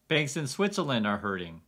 Banks in Switzerland are hurting.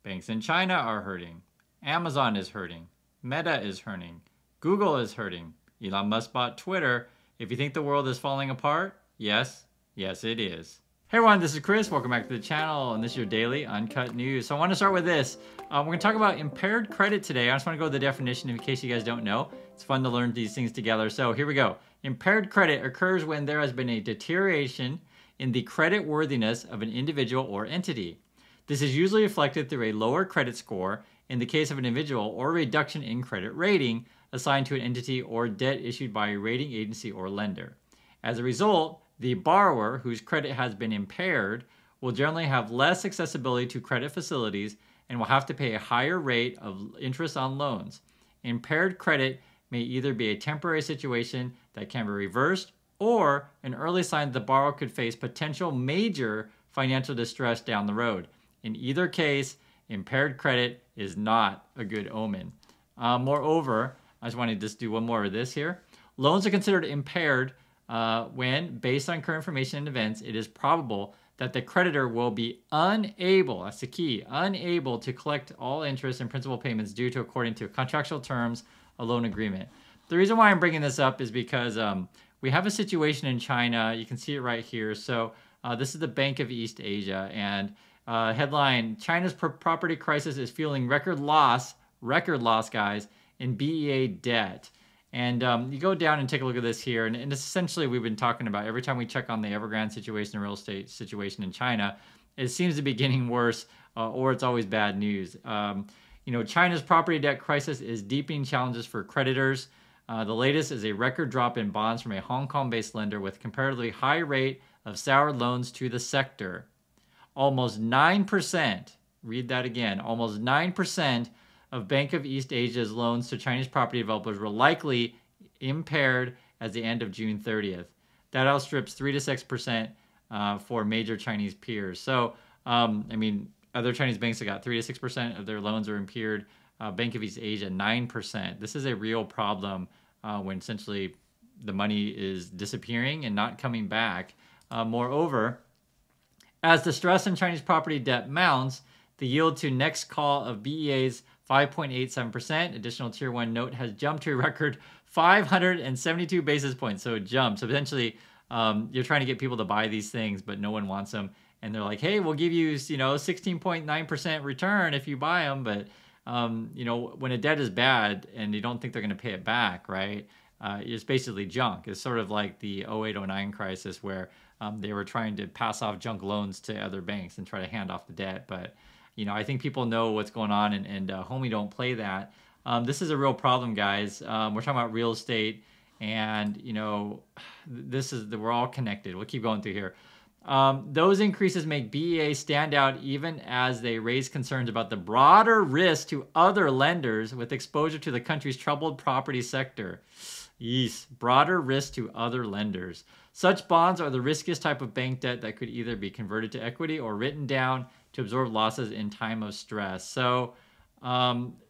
Banks in China are hurting. Amazon is hurting. Meta is hurting. Google is hurting. Elon Musk bought Twitter. If you think the world is falling apart, yes, yes it is. Hey everyone, this is Chris. Welcome back to the channel, and this is your daily Uncut News. So I want to start with this. We're going to talk about impaired credit today. I just want to go to the definition in case you guys don't know. It's fun to learn these things together. So here we go. Impaired credit occurs when there has been a deterioration in the credit worthiness of an individual or entity. This is usually reflected through a lower credit score in the case of an individual, or a reduction in credit rating assigned to an entity or debt issued by a rating agency or lender. As a result, the borrower whose credit has been impaired will generally have less accessibility to credit facilities and will have to pay a higher rate of interest on loans. Impaired credit may either be a temporary situation that can be reversed or an early sign that the borrower could face potential major financial distress down the road. In either case, impaired credit is not a good omen. Moreover, I just want to just do one more of this here. Loans are considered impaired when, based on current information and events, it is probable that the creditor will be unable, that's the key, unable to collect all interest and principal payments due to according to contractual terms, a loan agreement. The reason why I'm bringing this up is because we have a situation in China. You can see it right here. So this is the Bank of East Asia, and headline, China's property crisis is fueling record loss, guys, in BEA debt. And you go down and take a look at this here, and it's essentially we've been talking about every time we check on the Evergrande situation, the real estate situation in China, it seems to be getting worse, or it's always bad news. China's property debt crisis is deepening challenges for creditors. The latest is a record drop in bonds from a Hong Kong-based lender with comparatively high rate of soured loans to the sector. Almost 9%, read that again, almost 9% of Bank of East Asia's loans to Chinese property developers were likely impaired as the end of June 30th. That outstrips 3 to 6% for major Chinese peers. So, other Chinese banks have got 3 to 6% of their loans are impaired. Bank of East Asia, 9%. This is a real problem when essentially the money is disappearing and not coming back. Moreover, as the stress in Chinese property debt mounts, the yield to next call of BEA's 5.87%, additional Tier 1 note, has jumped to a record 572 basis points. So it jumped. So potentially you're trying to get people to buy these things, but no one wants them. And they're like, hey, we'll give you, 16.9% return if you buy them. But, when a debt is bad and you don't think they're going to pay it back, right? It's basically junk. It's sort of like the 08-09 crisis where they were trying to pass off junk loans to other banks and try to hand off the debt. But, I think people know what's going on, and homie don't play that. This is a real problem, guys. We're talking about real estate, and, we're all connected. We'll keep going through here. Those increases make BEA stand out even as they raise concerns about the broader risk to other lenders with exposure to the country's troubled property sector. Yes, broader risk to other lenders. Such bonds are the riskiest type of bank debt that could either be converted to equity or written down to absorb losses in time of stress. So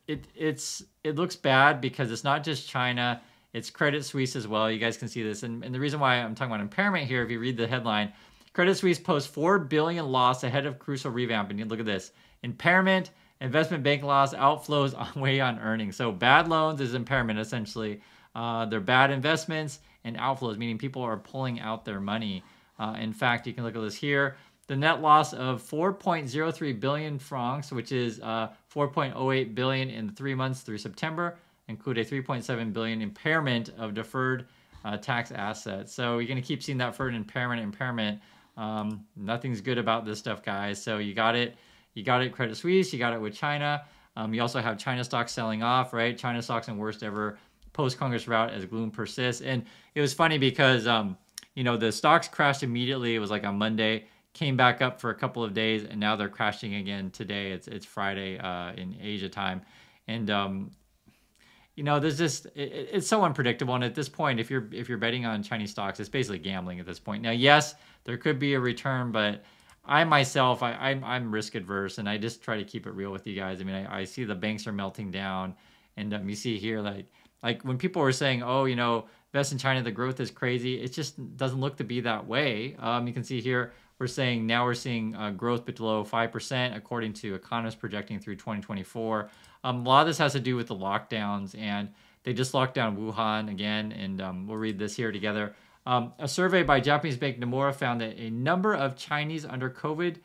it looks bad because it's not just China, it's Credit Suisse as well. You guys can see this. And the reason why I'm talking about impairment here, if you read the headline, Credit Suisse posts $4 billion loss ahead of crucial revamp. And you look at this, impairment, investment bank loss, outflows weigh on earnings. So bad loans is impairment essentially. They're bad investments and outflows, meaning people are pulling out their money. In fact, you can look at this here. The net loss of 4.03 billion francs, which is 4.08 billion in the 3 months through September, include a 3.7 billion impairment of deferred tax assets. So you're going to keep seeing that for an impairment. Nothing's good about this stuff, guys. So you got it. You got it, Credit Suisse. You got it with China. You also have China stocks selling off, right? China stocks in worst ever post-Congress rout as gloom persists. And it was funny because, the stocks crashed immediately. It was like on Monday. Came back up for a couple of days, and now they're crashing again today. It's Friday in Asia time, and there's just it's so unpredictable. And at this point, if you're betting on Chinese stocks, it's basically gambling at this point. Now, yes, there could be a return, but I myself, I'm risk adverse, and I just try to keep it real with you guys. I mean, I see the banks are melting down, and you see here like when people were saying, oh, invest in China, the growth is crazy. It just doesn't look to be that way. You can see here we're saying now we're seeing growth below 5%, according to economists projecting through 2024. A lot of this has to do with the lockdowns, and they just locked down Wuhan again, and we'll read this here together. A survey by Japanese bank Nomura found that a number of Chinese under COVID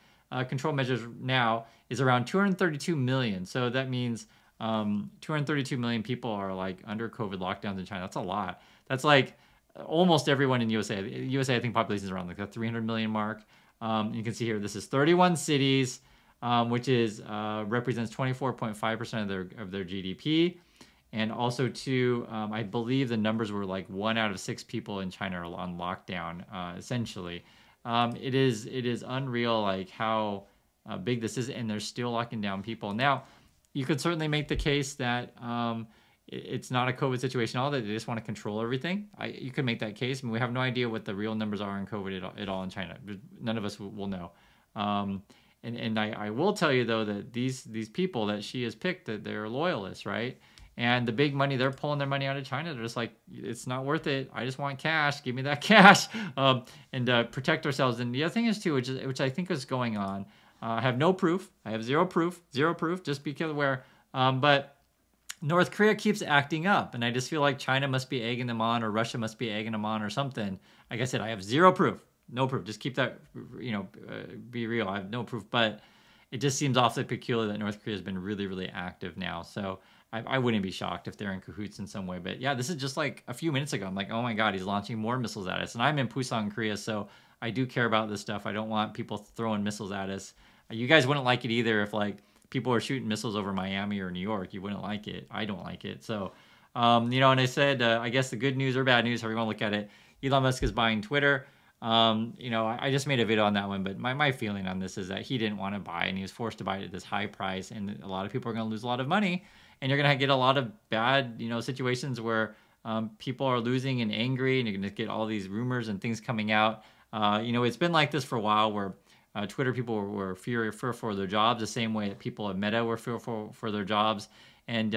control measures now is around 232 million. So that means 232 million people are like under COVID lockdowns in China. That's a lot. That's like almost everyone in USA. USA, I think population is around like the 300 million mark. You can see here, this is 31 cities, which is represents 24.5% of their GDP. And also, too, I believe the numbers were like 1 out of 6 people in China are on lockdown, essentially. It is unreal, like how big this is, and they're still locking down people. Now, you could certainly make the case that it's not a COVID situation at all, that they just want to control everything. You could make that case. I mean, we have no idea what the real numbers are in COVID at all in China. None of us will know. And I will tell you, though, that these people that she has picked, that they're loyalists, right? And the big money, they're pulling their money out of China. They're just like, it's not worth it. I just want cash. Give me that cash, and protect ourselves. And the other thing is, too, which I think is going on, I have no proof. I have zero proof. Just be aware. But North Korea keeps acting up, and I just feel like China must be egging them on, or Russia must be egging them on, or something. Like I said, I have zero proof. No proof. Just keep that, be real. I have no proof, but it just seems awfully peculiar that North Korea has been really, really active now. So I wouldn't be shocked if they're in cahoots in some way. But yeah, this is just like a few minutes ago. I'm like, oh my God, he's launching more missiles at us. And I'm in Busan, Korea, so I do care about this stuff. I don't want people throwing missiles at us. You guys wouldn't like it either if like people are shooting missiles over Miami or New York. You wouldn't like it. I don't like it. So, and I said, I guess the good news or bad news, however you want to look at it, Elon Musk is buying Twitter. I just made a video on that one, but my feeling on this is that he didn't want to buy, and he was forced to buy it at this high price, and a lot of people are going to lose a lot of money, and you're going to get a lot of bad, situations where people are losing and angry, and you're going to get all these rumors and things coming out. It's been like this for a while, where Twitter people were fearful for their jobs, the same way that people at Meta were fearful for their jobs. And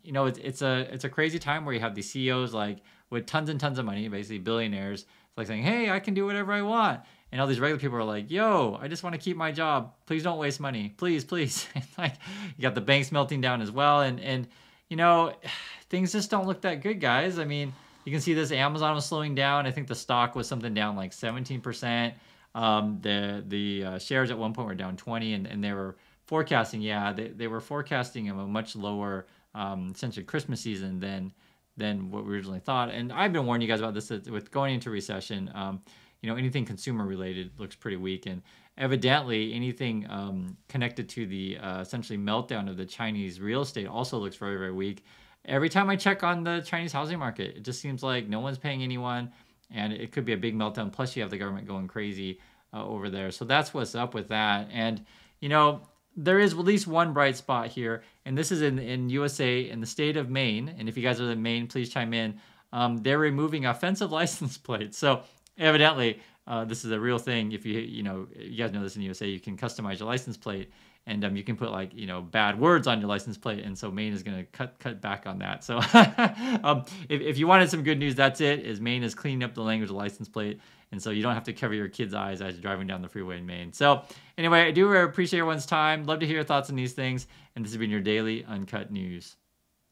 it's a crazy time where you have these CEOs like with tons and tons of money, basically billionaires, like saying, "Hey, I can do whatever I want," and all these regular people are like, "Yo, I just want to keep my job. Please don't waste money, please." And like you got the banks melting down as well, and things just don't look that good, guys. I mean, you can see this. Amazon was slowing down. I think the stock was something down like 17%. The shares at one point were down 20, and they were forecasting, they were forecasting a much lower essentially Christmas season than what we originally thought. And I've been warning you guys about this, that with going into recession, anything consumer related looks pretty weak, and evidently anything connected to the essentially meltdown of the Chinese real estate also looks very, very weak. Every time I check on the Chinese housing market, it just seems like no one's paying anyone, and it could be a big meltdown. Plus, you have the government going crazy over there. So that's what's up with that. And, there is at least one bright spot here, and this is in USA, in the state of Maine. And if you guys are in Maine, please chime in. They're removing offensive license plates. So evidently, this is a real thing. If you guys know this in USA, you can customize your license plate, and you can put like bad words on your license plate, and so Maine is going to cut back on that. So if you wanted some good news, that's it. Is Maine is cleaning up the language of the license plate, and so you don't have to cover your kids' eyes as you're driving down the freeway in Maine. So anyway, I do appreciate everyone's time. Love to hear your thoughts on these things, and this has been your daily Uncut News.